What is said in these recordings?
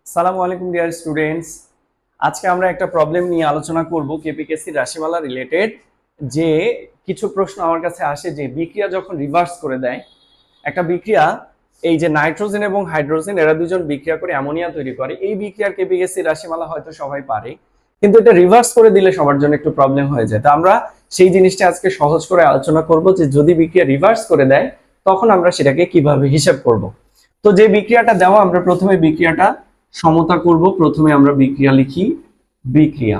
সালামু আলাইকুম dear students. আজকে আমরা একটা প্রবলেম নিয়ে আলোচনা করব কেপিকেসি রাশিমালা রিলেটেড। যে কিছু প্রশ্ন আমার কাছে আসে যে বিক্রিয়া যখন রিভার্স করে দেয় একটা বিক্রিয়া, এই যে নাইট্রোজেন এবং হাইড্রোজেন এরা দুজন বিক্রিয়া করে অ্যামোনিয়া তৈরি করে, এই বিক্রিয়ার কেপিকেসি রাশিমালা হয়তো সবাই পারে, কিন্তু এটা রিভার্স করে দিলে সবার জন্য একটু প্রবলেম হয়ে যায়। তো আমরা সেই জিনিসটা আজকে সহজ করে আলোচনা করব যে যদি বিক্রিয়া রিভার্স করে দেয় তখন আমরা সেটাকে কিভাবে হিসাব করব। তো যে বিক্রিয়াটা দেওয়া, আমরা প্রথমে বিক্রিয়াটা সমতা করব। প্রথমে আমরা বিক্রিয়া লিখি, বিক্রিয়া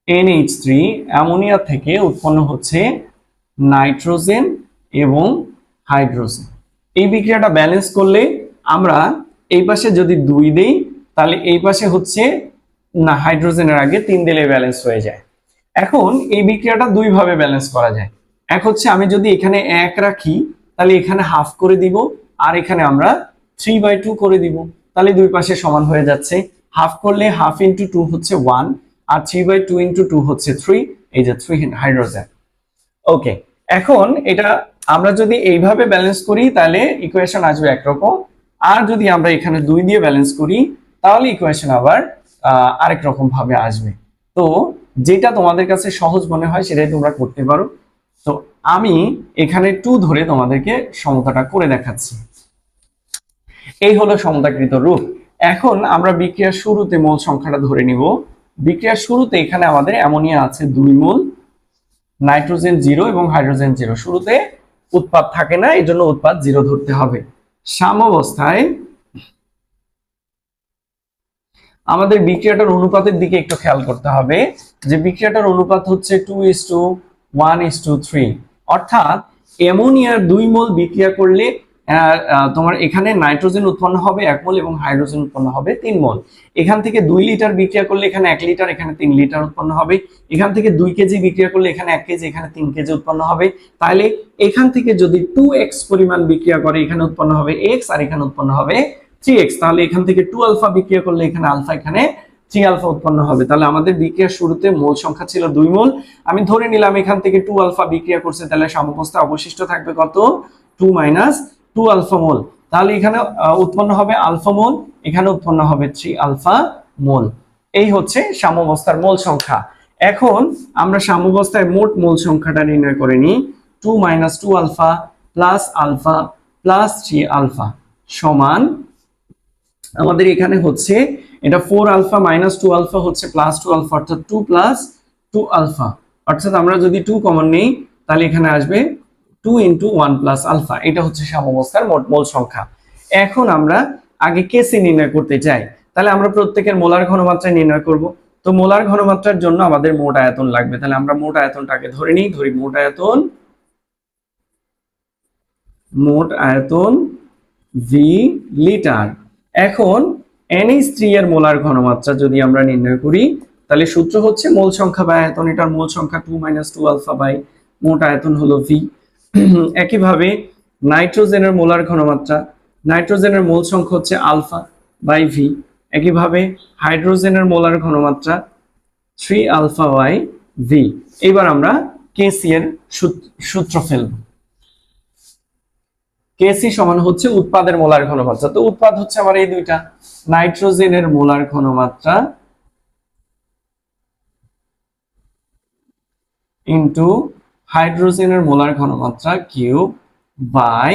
NH3 অ্যামোনিয়া থেকে উৎপন্ন হচ্ছে নাইট্রোজেন এবং হাইড্রোজেন। এই বিক্রিয়াটা ব্যালেন্স করলে আমরা এই পাশে যদি 2 দেই তাহলে এই পাশে হচ্ছে না, হাইড্রোজেনের আগে 3 দিলে ব্যালেন্স হয়ে যায়। এখন এই বিক্রিয়াটা দুই ভাবে ব্যালেন্স করা যায়। এক হচ্ছে আমি যদি এখানে 1 রাখি তাহলে এখানে হাফ করে দিব, আর এখানে আমরা 3/2 করে দিব, তাহলে দুই পাশে সমান হয়ে যাচ্ছে। হাফ করলে হাফ ইন্টু 2 হচ্ছে 1, আর 3/2 ইন্টু 2 হচ্ছে 3, এই যে 3 হাইড্রোজেন। ওকে, এখন এটা আমরা যদি এইভাবে ব্যালেন্স করি তাহলে ইকুয়েশন আসবে একরকম, আর যদি আমরা এখানে 2 দিয়ে ব্যালেন্স করি তাহলে ইকুয়েশন আবার আরেক রকম ভাবে আসবে। তো যেটা তোমাদের কাছে সহজ মনে হয় সেটাই তোমরা করতে পারো। তো আমি এখানে 2 ধরে তোমাদেরকে সমতাটা করে দেখাচ্ছি। এই হলো সমতাকৃত রূপ। এখন আমরা বিক্রিয়ার শুরুতে মোল সংখ্যাটা ধরে নিব। বিক্রিয়ার শুরুতে এখানে আমাদের অ্যামোনিয়া আছে 2 মোল, নাইট্রোজেন 0 এবং হাইড্রোজেন 0। শুরুতে উৎপাদ থাকে না, এই জন্য উৎপাদ 0 ধরতে হবে। সাম্যাবস্থায় আমাদের বিক্রিয়াটার অনুপাতের দিকে একটু খেয়াল করতে হবে, যে বিক্রিয়াটার অনুপাত হচ্ছে 2:1:3। অর্থাৎ অ্যামোনিয়ার 2 মোল বিক্রিয়া করলে তোমার এখানে নাইট্রোজেন উৎপন্ন হবে 1 মোল এবং হাইড্রোজেন উৎপন্ন হবে 3 মোল। এখান থেকে 2 লিটার বিক্রিয়া করলে এখানে 1 লিটার, এখানে 3 লিটার উৎপন্ন হবে। এখান থেকে 2 কেজি বিক্রিয়া করলে এখানে 1 কেজি, এখানে 3 কেজি উৎপন্ন হবে। তাহলে এখান থেকে যদি 2x পরিমাণ বিক্রিয়া করে এখানে উৎপন্ন হবে x, আর এখানে উৎপন্ন হবে 3x। তাহলে এখান থেকে 2 আলফা বিক্রিয়া করলে এখানে আলফা, এখানে 3 আলফা উৎপন্ন হবে। তাহলে আমাদের বিক্রিয়ার শুরুতে মোল সংখ্যা ছিল 2 মোল। আমি ধরে নিলাম এখান থেকে 2 আলফা বিক্রিয়া করছে, তাহলে সাম্যাবস্থায় অবশিষ্ট থাকবে কত? 2 মাইনাস 2 আলফা মোল। তাহলে এখানে উৎপন্ন হবে আলফা মোল, এখানে উৎপন্ন হবে 3 আলফা মোল। এই হচ্ছে সাম্যাবস্থার মোল সংখ্যা। এখন আমরা সাম্যাবস্থায় মোট মোল সংখ্যাটা নির্ণয় করে নিই। 2 মাইনাস 2 আলফা প্লাস 3 আলফা সমান আমাদের এখানে হচ্ছে এটা 4 আলফা মাইনাস 2 আলফা হচ্ছে প্লাস 2 আলফা, অর্থাৎ 2 প্লাস 2 আলফা। অর্থাৎ আমরা যদি 2 কমন নেই তাহলে এখানে আসবে 2 ইন্টু 1 প্লাস আলফা। এটা হচ্ছে সাম্যাবস্থার মোট মোল সংখ্যা। এখন আমরা আগে কেসি নির্ণয় করতে চাই, তাহলে আমরা প্রত্যেকের মোলার ঘনমাত্রা নির্ণয় করব। তো মোলার ঘনমাত্রার জন্য আমাদের মোট আয়তন লাগবে, তাহলে আমরা মোট আয়তনটাকে ধরে নিই। মোট আয়তন ভি লিটার। এখন NH3 এর মোলার ঘনমাত্রা যদি আমরা নির্ণয় করি তাহলে সূত্র হচ্ছে মোল সংখ্যা বাই আয়তন। এটার মোল সংখ্যা 2 মাইনাস 2 আলফা বাই মোট আয়তন হলো ভি। একইভাবে নাইট্রোজেনের মোলার ঘনমাত্রা, নাইট্রোজেনের মোল সংখ্যা হচ্ছে আলফা বাই ভি। একইভাবে হাইড্রোজেনের মোলার ঘনমাত্রা 3 আলফা বাই ভি। এবার আমরা কেসি এর সূত্র ফেলব। কেসি সমান হচ্ছে উৎপাদের মোলার ঘনমাত্রা। তো উৎপাদ হচ্ছে আমার এই দুইটা, নাইট্রোজেনের মোলার ঘনমাত্রা ইনটু হাইড্রোজেনের মোলার ঘনমাত্রা কিউব বাই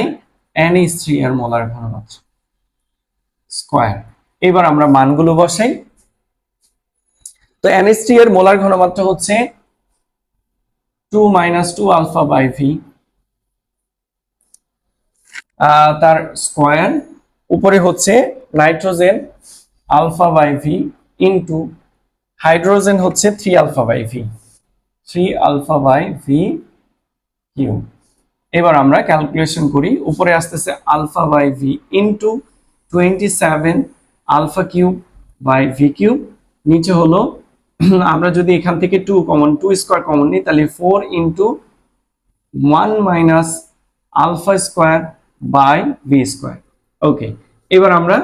NH3 এর মোলার ঘনমাত্রা স্কয়ার। এবার আমরা মানগুলো বসাই। তো NH3 এর মোলার ঘনমাত্রা হচ্ছে 2 মাইনাস 2 আলফা বাই ভি, তার স্কয়ার, উপরে হচ্ছে nitrogen alpha by V into hydrogen হচ্ছে 3 alpha by V, 3 alpha by V cube. এবার আমরা ক্যালকুলেশন করি। উপরে আসতেছে alpha by V into 27 alpha cube by V cube. নিচে হলো আমরা যদি এখান থেকে 2 কমন, 2 স্কয়ার কমন নিই তাহলে 4 into 1 minus alpha square by V square. Okay, এবার আমরা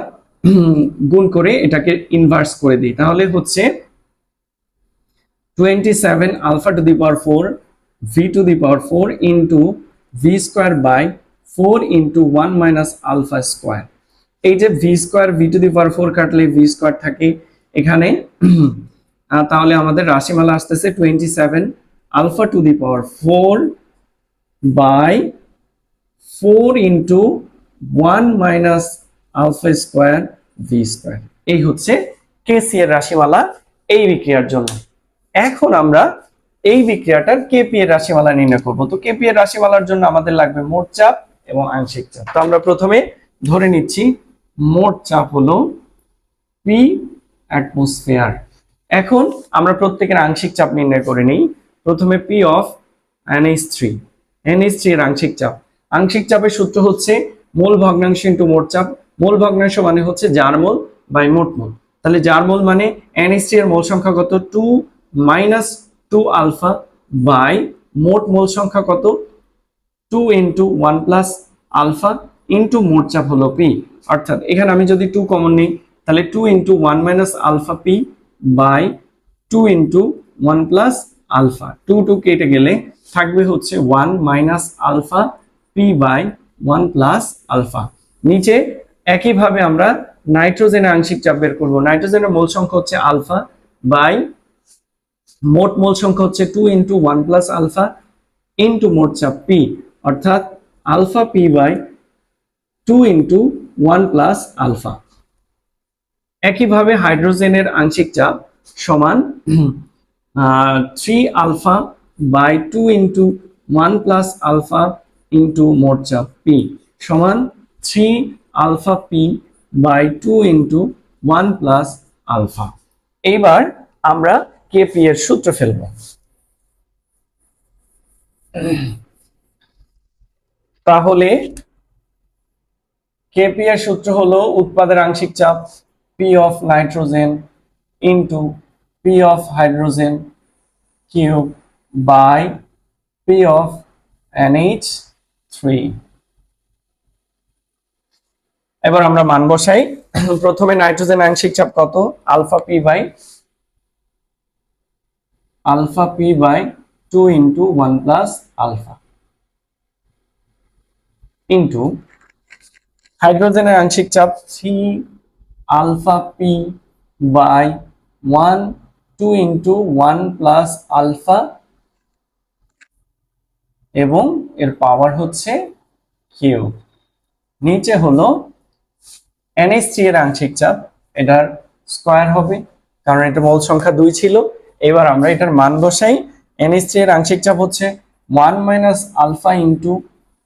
গুণ করে এটাকে ইনভার্স করে দিই। তাহলে হচ্ছে 27 alpha to the power 4 V to the power 4 into V square by 4 into 1 minus alpha square. এই যে v² কাটলে v² থাকে এখানে তাহলে আমাদের রাশিমালা আসতেছে 27 alpha to the power 4 by 4 into 1 minus alpha square v²। এই হচ্ছে কেসি এর রাশিমালা এই বিক্রিয়ার জন্য। এখন আমরা এই বিক্রিয়াটার কেপি এর রাশিমালা নির্ণয় করব। তো কেপি এর রাশিমালার জন্য আমাদের লাগবে মোট চাপ এবং আংশিক চাপ। তো আমরা প্রথমে ধরে নিচ্ছি মোট চাপ হলো পি অ্যাটমসফিয়ার। এখন আমরা প্রত্যেকের আংশিক চাপ নির্ণয় করে নিই। প্রথমে পি অফ NH3 এর আংশিক চাপ। আংশিক চাপের সূত্র হচ্ছে মোল ভগ্নাংশ ইন্টু মোট চাপ। মোল ভগ্নাংশ মানে হচ্ছে জার মোল বাই মোট মোল। তাহলে জার মোল মানে NH3 এর মোল সংখ্যা কত 2 মাইনাস 2 আলফা বাই মোট মোল সংখ্যা কত 2 ইন্টু 1 প্লাস আলফা ইন্টু মোট চাপ হলো পি। অর্থাৎ এখানে আমি যদি 2 কমন নিই তাহলে 2 into 1 minus alpha P by 2 into 1 plus alpha. 2 কেটে গেলে থাকবে হচ্ছে 1 minus alpha P by 1 plus alpha. নিচে একইভাবে আমরা নাইট্রোজেনের আংশিক চাপ বের করব। নাইট্রোজেনের মোল সংখ্যা হচ্ছে আলফা বাই মোট মোল সংখ্যা হচ্ছে 2 ইন্টু 1 প্লাস আলফা ইন্টু মোট চাপ পি, অর্থাৎ alpha P by 2 into 1 plus alpha. একইভাবে হাইড্রোজেনের আংশিক চাপ সমান 3 alpha by 2 into 1 plus alpha into মোট চাপ পি সমান 3 alpha P by 2 into 1 plus alpha. এইবার আমরা কেপি এর সূত্র ফেলব। তাহলে কেপি এর সূত্র হলো উৎপাদের আংশিক চাপ P of nitrogen into P of hydrogen cube by P of NH3। এবার আমরা মান বসাই। প্রথমে নাইট্রোজেন আংশিক চাপ কত alpha P by 2 into 1 plus alpha into হাইড্রোজেনের আংশিক চাপ 3 alpha P by 1 2 into 1 plus alpha এবং এর পাওয়ার হচ্ছে কিউ। নিচে হলো NH3 এর আংশিক চাপ, এটার স্কয়ার হবে কারণ এটা মোল সংখ্যা 2 ছিল। এবার আমরা এটার মান বসাই। NH3 এর আংশিক চাপ হচ্ছে 1 minus alpha into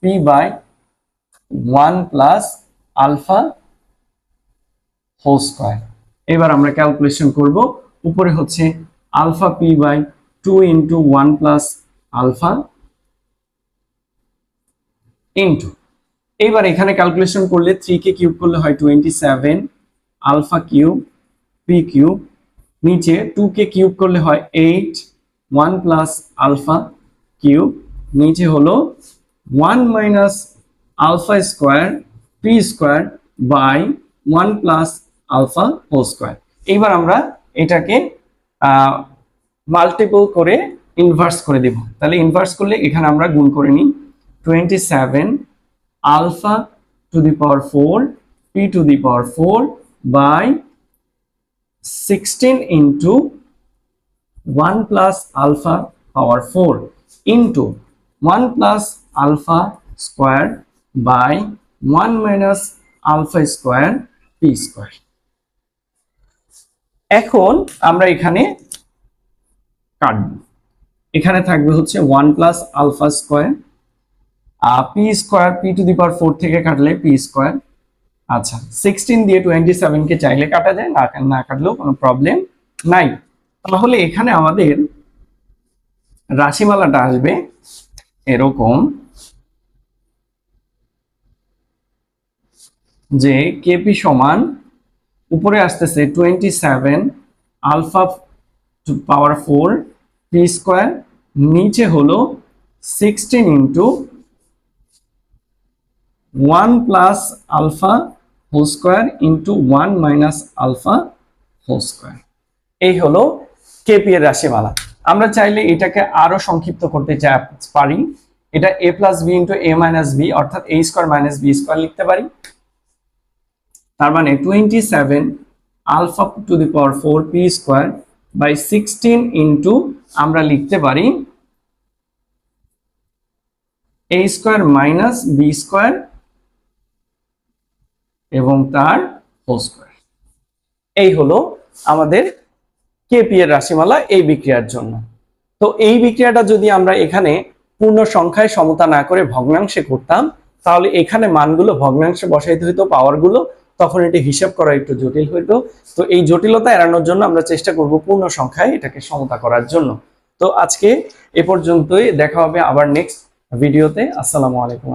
P by 1 plus alpha whole square. এবার আমরা ক্যালকুলেশন করব। উপরে হচ্ছে alpha P by 2 into 1 plus alpha into, এবার এখানে ক্যালকুলেশন করলে 3 কে কিউব করলে হয় 27 আলফা কিউব পি কিউব, নিচে 2 কে কিউব করলে হয় 8 1 প্লাস আলফা কিউব, নিচে হলো 1 minus alpha square P square by 1 plus alpha whole square. এবার আমরা এটাকে মাল্টিপল করে ইনভার্স করে দেব। তাহলে ইনভার্স করলে এখানে আমরা গুণ করে নিই 27 alpha to the power 4 P to the power 4 by 16 into 1 plus alpha power 4 into 1 plus alpha square by 1 minus alpha square P square. এখন আমরা এখানে কাটব। এখানে থাকবে হচ্ছে 1 plus alpha square P square P to the power 4 থেকে কাটলে P square. আচ্ছা 16 দিয়ে 27 কে চাইলে কাটা যায়, না কাটলেও কোনো প্রবলেম নাই। তাহলে এখানে আমাদের রাশিমালাটা আসবে এরকম যে কেপি সমান উপরে আসতেছে 27 alpha to power 4 P square, নিচে হলো 16 into 1 plus alpha whole square into 1 minus alpha whole square. এই হলো কেপি এর রাশিমালা। আমরা চাইলে এটাকে আরো সংক্ষিপ্ত করতে পারি। এটা a plus B into a minus B অর্থাৎ a square minus B square লিখতে পারি। তার মানে 27 alpha to the power 4 P square by 16 into আমরা লিখতে পারি A square minus B square এবং তার হোল স্কোয়ার। এই হলো আমাদের কেপি এর রাশিমালা এই বিক্রিয়ার জন্য। তো এই বিক্রিয়াটা যদি আমরা এখানে পূর্ণ সংখ্যায় সমতা না করে ভগ্নাংশে করতাম, তাহলে এখানে মানগুলো ভগ্নাংশে বসাইতে হইতো পাওয়ারগুলো, তখন এটি হিসাব করা একটু জটিল হইতো। তো এই জটিলতা এড়ানোর জন্য আমরা চেষ্টা করব পূর্ণ সংখ্যায় এটাকে সমতা করার জন্য। তো আজকে এ পর্যন্তই, দেখা হবে আবার নেক্সট ভিডিওতে। আসসালামু আলাইকুম।